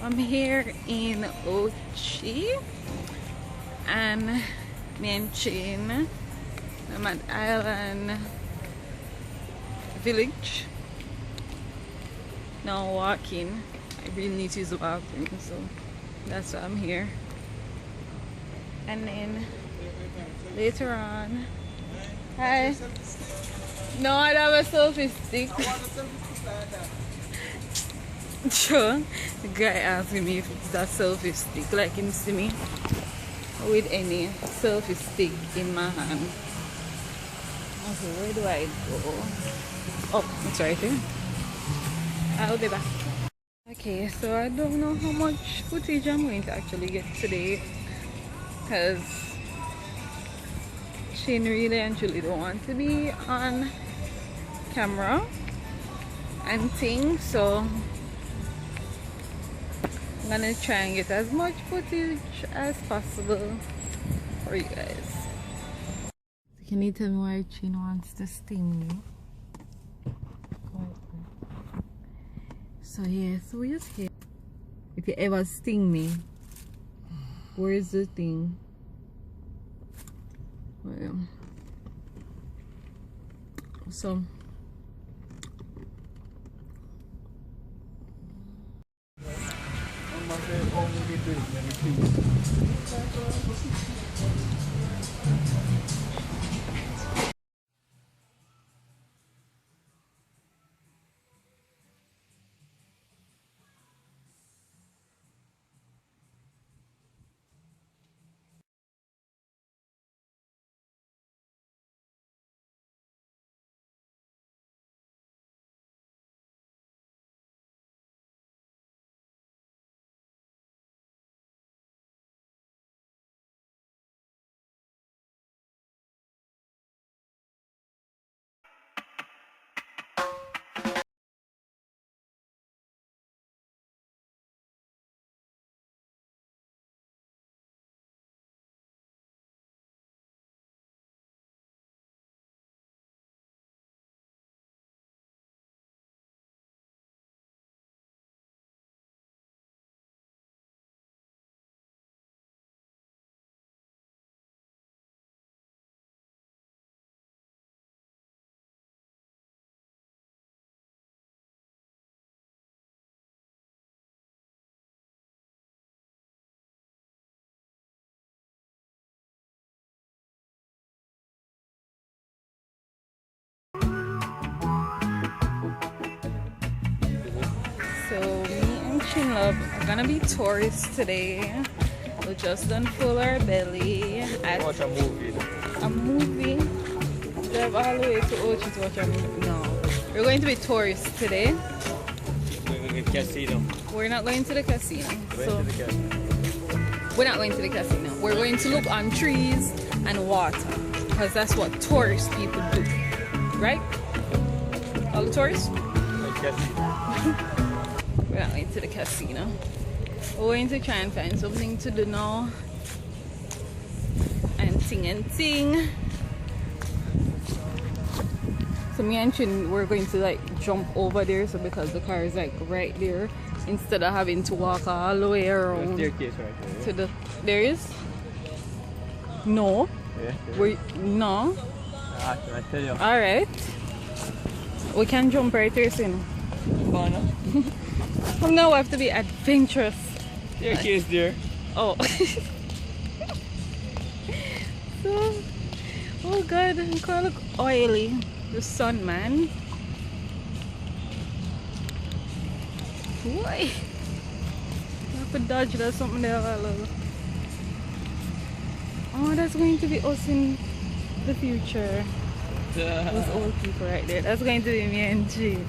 I'm here in Ochi and Chin. I'm at Island Village. Now walking. I really need to use the bathroom, so that's why I'm here. And then later on, hi. No, I don't have a selfie stick. Sure. The guy asked me if it's that selfie stick, like you see me with any selfie stick in my hand. Okay, where do I go? Oh, it's right here. I'll be back. Okay, so I don't know how much footage I'm going to actually get today, because Shane really and Julie don't want to be on camera and things, so I'm gonna try and get as much footage as possible for you guys. Can you tell me why Chin wants to sting me? So yeah, so we're just here. If you ever sting me, where is the thing? Well, so me and Chin Love are gonna be tourists today. We just done full our belly at watch a movie. A movie. Drive all the way to Ochi to watch a movie. No, we're going to be tourists today. We're going to the casino. We're not going to the casino. We're going to the casino. We're not going to the casino. We're going to look on trees and water, because that's what tourist people do, right? All the tourists? We're not going to the casino. We're going to try and find something to do now. And ting. So me and Chin, we're going to like jump over there, so because the car is like right there, instead of having to walk all the way around. There's a staircase right there. To the, there is? No. Yeah. No. I tell you. Alright. We can jump right there soon. No, we have to be adventurous. Staircase there. Oh. So, oh god, it kind of look oily. The sun, man. Why? I have to dodge that something there. Oh, that's going to be us in the future. Those old people right there. That's going to be me and Jim.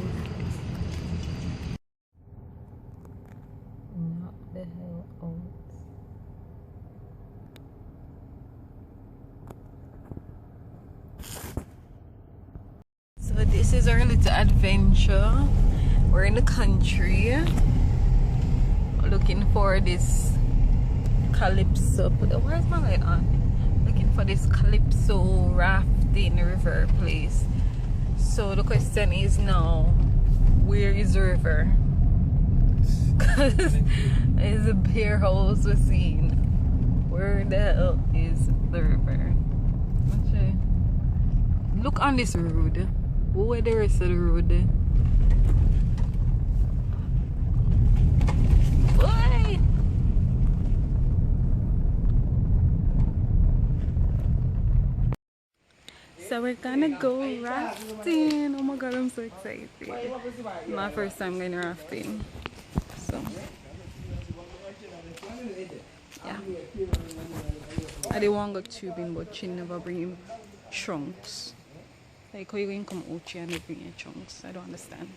Not the hell out. So this is our little adventure. We're in the country, looking for this calypso. Why is my light on? Looking for this calypso rafting river place. So the question is now, where is the river? because it's a beer holes we're seeing. Where the hell is the river? Okay. Look on this road. Where the rest of the road? Boy! So we're gonna go rafting. Oh my god, I'm so excited. My first time going rafting. So yeah. I didn't want to go tubing, but she never bring him trunks. Like how you going to come out here and they bring your trunks? I don't understand.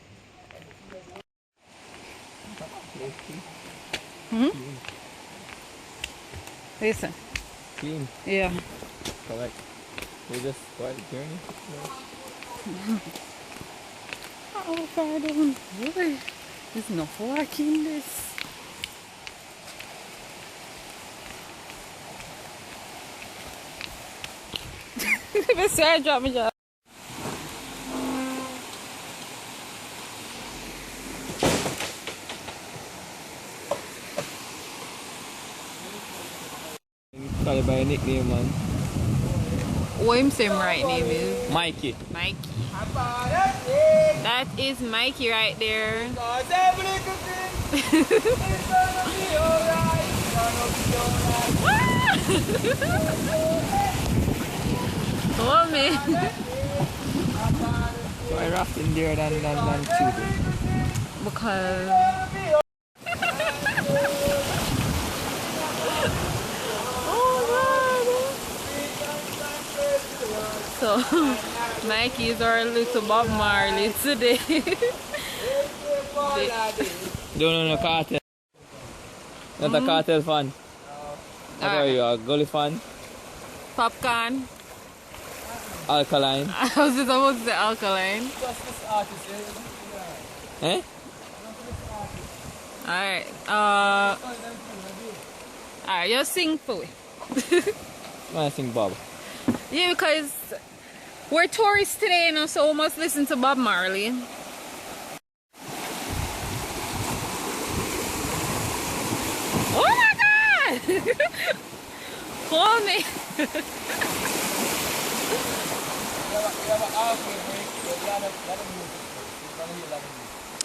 Listen. Clean. Yeah. Correct. We just start the journey. Oh, pardon. Boy, there's no work in this. Best I drop my job. Call it by a nickname, man. What him say right name is? Mikey. Mikey. That is Mikey right there. Oh man. So I rafting there than tubing. Because so Mikey is our little Bob Marley today. Don't know no cartel. Not a cartel fan. What are you, a gully fan? Popcorn. Alkaline. I was just about to say alkaline. Eh? Alright. Alright, just sing for me. I sing Bob. Yeah, because we're tourists today, you know, so we must listen to Bob Marley. Oh my god! Hold me!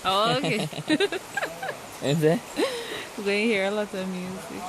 Oh, okay. Is it? We're going to hear a lot of music.